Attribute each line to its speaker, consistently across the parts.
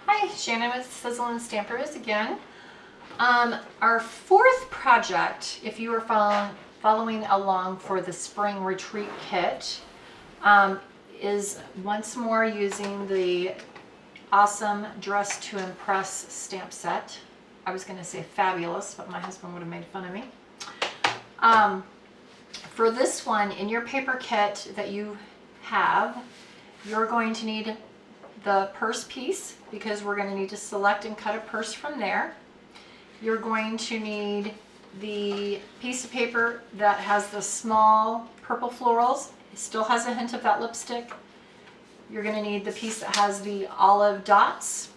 Speaker 1: Hi, Shannon with Sizzlen Stampers again. Our fourth project, if you are following along for the Spring Retreat kit, is once more using the awesome Dress to Impress stamp set. I was going to say fabulous, but my husband would have made fun of me. For this one, in your paper kit that you have, you're going to need the purse piece because we're going to need to select and cut a purse from there. You're going to need the piece of paper that has the small purple florals. It still has a hint of that lipstick. You're going to need the piece that has the olive dots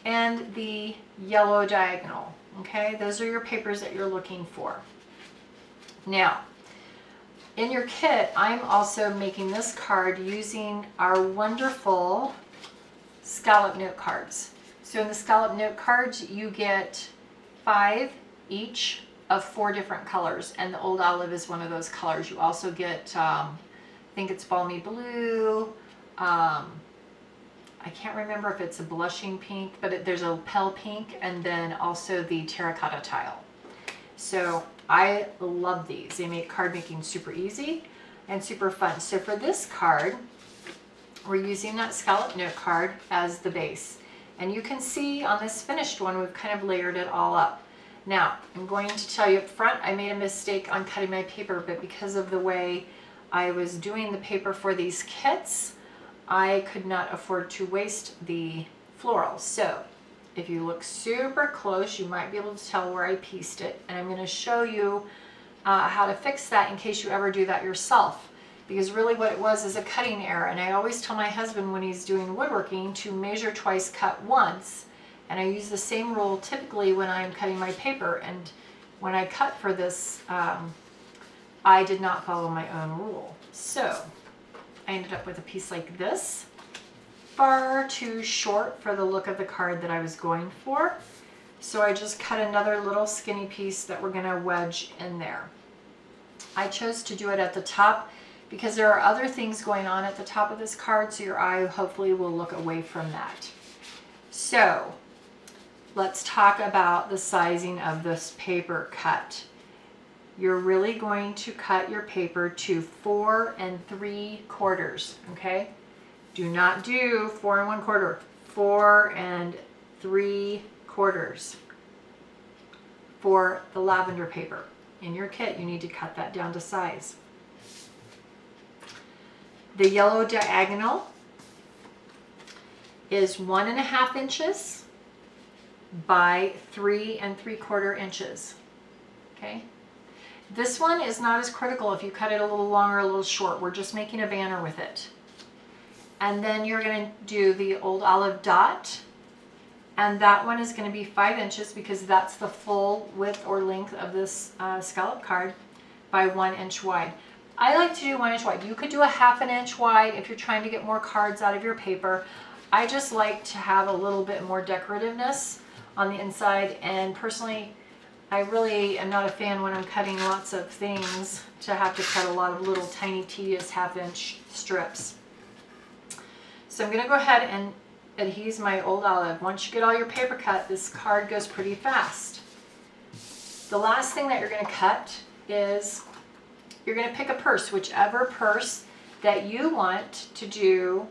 Speaker 1: and the yellow diagonal. Okay, those are your papers that you're looking for. Now, in your kit, I'm also making this card using our wonderful scallop note cards. So in the scallop note cards, you get 5 each of 4 different colors, and the old olive is one of those colors. You also get, I think it's balmy blue. I can't remember if it's a blushing pink, but there's a pale pink, and then also the terracotta tile. So I love these. They make card making super easy and super fun. So for this card, we're using that scallop note card as the base. And you can see on this finished one, we've kind of layered it all up. Now, I'm going to tell you up front, I made a mistake on cutting my paper, but because of the way I was doing the paper for these kits, I could not afford to waste the florals. So if you look super close, you might be able to tell where I pieced it. And I'm going to show you how to fix that in case you ever do that yourself. Because really what it was is a cutting error. And I always tell my husband when he's doing woodworking to measure twice, cut once. And I use the same rule typically when I'm cutting my paper. And when I cut for this, I did not follow my own rule. So I ended up with a piece like this. Far too short for the look of the card that I was going for. So I just cut another little skinny piece that we're going to wedge in there. I chose to do it at the top because there are other things going on at the top of this card, so your eye hopefully will look away from that. So let's talk about the sizing of this paper cut. You're really going to cut your paper to 4 3/4, okay? Do not do 4 1/4, 4 3/4 for the lavender paper. In your kit, you need to cut that down to size. The yellow diagonal is 1.5 inches by 3 3/4 inches, okay? This one is not as critical if you cut it a little long or a little short. We're just making a banner with it. And then you're going to do the old olive dot, and that one is going to be 5 inches because that's the full width or length of this scallop card by 1 inch wide. I like to do 1 inch wide. You could do 1/2 inch wide if you're trying to get more cards out of your paper. I just like to have a little bit more decorativeness on the inside, and personally I really am not a fan when I'm cutting lots of things to have to cut a lot of little tiny tedious 1/2 inch strips. So I'm going to go ahead and adhese my old olive. Once you get all your paper cut, this card goes pretty fast. The last thing that you're going to cut is you're going to pick a purse, whichever purse that you want to do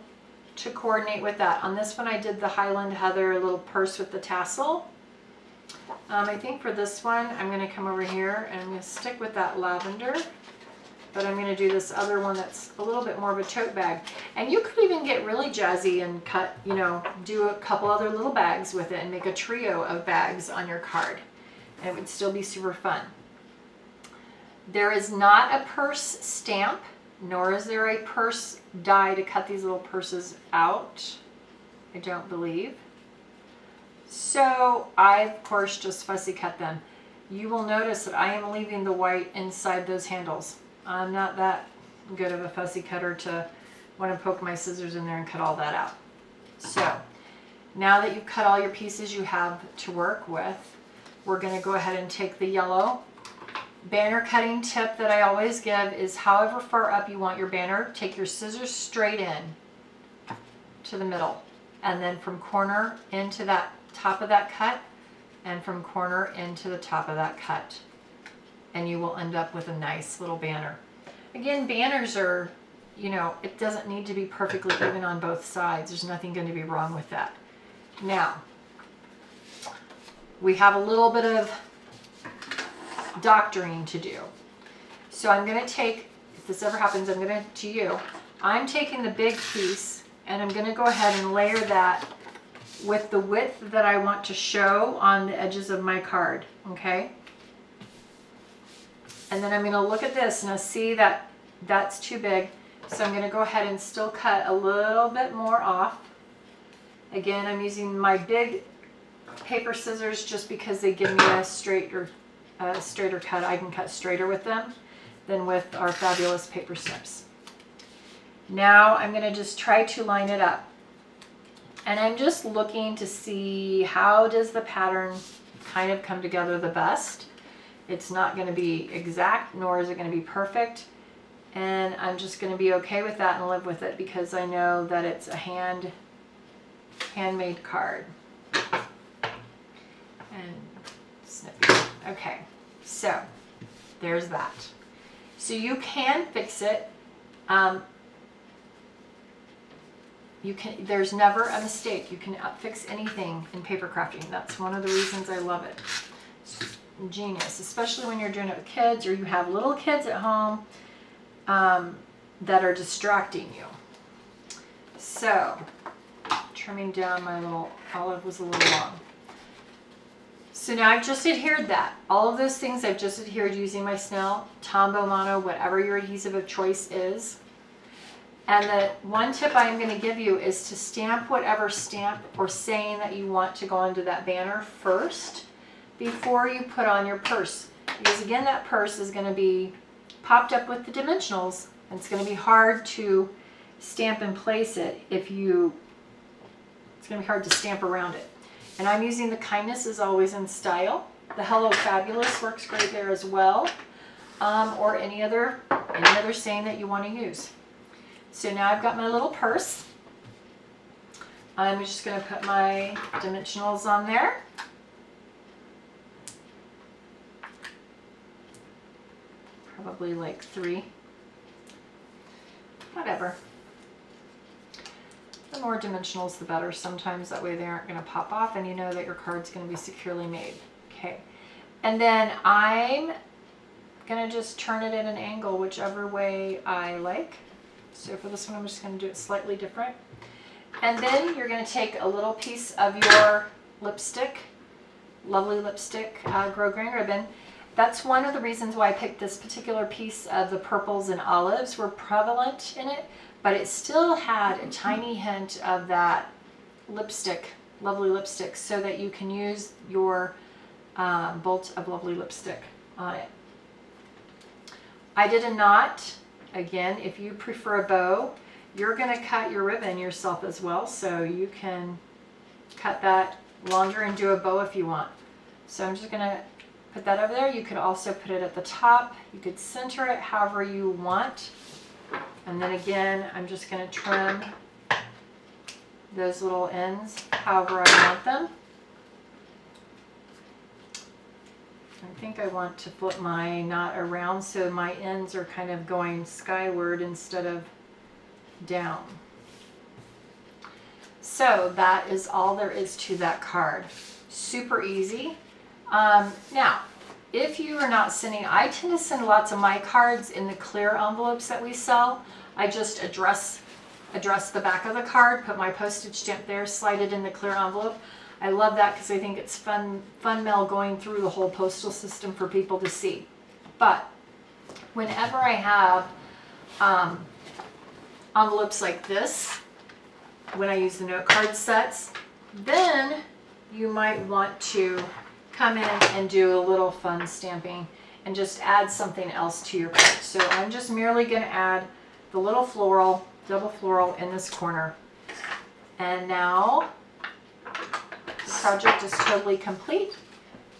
Speaker 1: to coordinate with that. On this one I did the Highland Heather little purse with the tassel. I think for this one I'm going to come over here and I'm going to stick with that lavender. But I'm going to do this other one that's a little bit more of a tote bag. And you could even get really jazzy and cut, you know, do a couple other little bags with it and make a trio of bags on your card. And it would still be super fun. There is not a purse stamp, nor is there a purse die to cut these little purses out. I don't believe. So I, of course, just fussy cut them. You will notice that I am leaving the white inside those handles. I'm not that good of a fussy cutter to want to poke my scissors in there and cut all that out. So now that you've cut all your pieces you have to work with, we're going to go ahead and take the yellow. Banner cutting tip that I always give is however far up you want your banner, take your scissors straight in to the middle. and then from corner into that top of that cut, and from corner into the top of that cut. And you will end up with a nice little banner. Again, banners are, you know, it doesn't need to be perfectly even on both sides. There's nothing going to be wrong with that. Now, we have a little bit of doctoring to do. So I'm going to take, if this ever happens, I'm taking the big piece and I'm going to go ahead and layer that with the width that I want to show on the edges of my card, okay? And then I'm going to look at this and I see that that's too big. So I'm going to go ahead and still cut a little bit more off. Again, I'm using my big paper scissors just because they give me a straighter cut. I can cut straighter with them than with our fabulous paper snips. Now I'm going to just try to line it up. And I'm just looking to see how does the pattern kind of come together the best. It's not going to be exact, nor is it going to be perfect. And I'm just going to be okay with that and live with it because I know that it's a handmade card. And snippy. Okay, so there's that. So you can fix it. There's never a mistake. You can fix anything in paper crafting. That's one of the reasons I love it. It's genius, especially when you're doing it with kids or you have little kids at home that are distracting you. So, trimming down my little olive was a little long. So now I've just adhered that. All of those things I've just adhered using my Snell, Tombow Mono, whatever your adhesive of choice is. And the one tip I'm going to give you is to stamp whatever stamp or saying that you want to go onto that banner first before you put on your purse. Because again, that purse is going to be popped up with the dimensionals and it's going to be hard to stamp and place it it's going to be hard to stamp around it. And I'm using the Kindness is Always in Style. The Hello Fabulous works great there as well. Or any other saying that you want to use. So now I've got my little purse. I'm just going to put my dimensionals on there. Probably like 3. Whatever. The more dimensionals, the better. Sometimes that way they aren't going to pop off and you know that your card's going to be securely made. Okay. And then I'm going to just turn it at an angle whichever way I like. So for this one, I'm just going to do it slightly different. And then you're going to take a little piece of your lipstick, lovely lipstick, Grow Green Ribbon. That's one of the reasons why I picked this particular piece of the purples and olives were prevalent in it, but it still had a tiny hint of that lipstick, lovely lipstick, so that you can use your bolt of lovely lipstick on it. I did a knot. Again, if you prefer a bow, you're going to cut your ribbon yourself as well, so you can cut that longer and do a bow if you want. So I'm just going to put that over there. You could also put it at the top. You could center it however you want. And then again, I'm just going to trim those little ends however I want them. I think I want to flip my knot around so my ends are kind of going skyward instead of down. So that is all there is to that card. Super easy. Now, if you are not sending, I tend to send lots of my cards in the clear envelopes that we sell. I just address the back of the card, put my postage stamp there, slide it in the clear envelope. I love that because I think it's fun mail going through the whole postal system for people to see. But whenever I have envelopes like this, when I use the note card sets, then you might want to come in and do a little fun stamping and just add something else to your card. So I'm just merely going to add the little floral, double floral in this corner. And now the project is totally complete.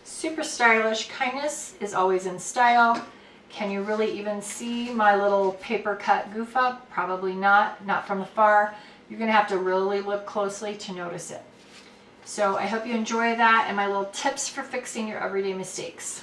Speaker 1: Super stylish. Kindness is always in style. Can you really even see my little paper cut goof up? Probably not from afar. You're gonna have to really look closely to notice it. So I hope you enjoy that and my little tips for fixing your everyday mistakes.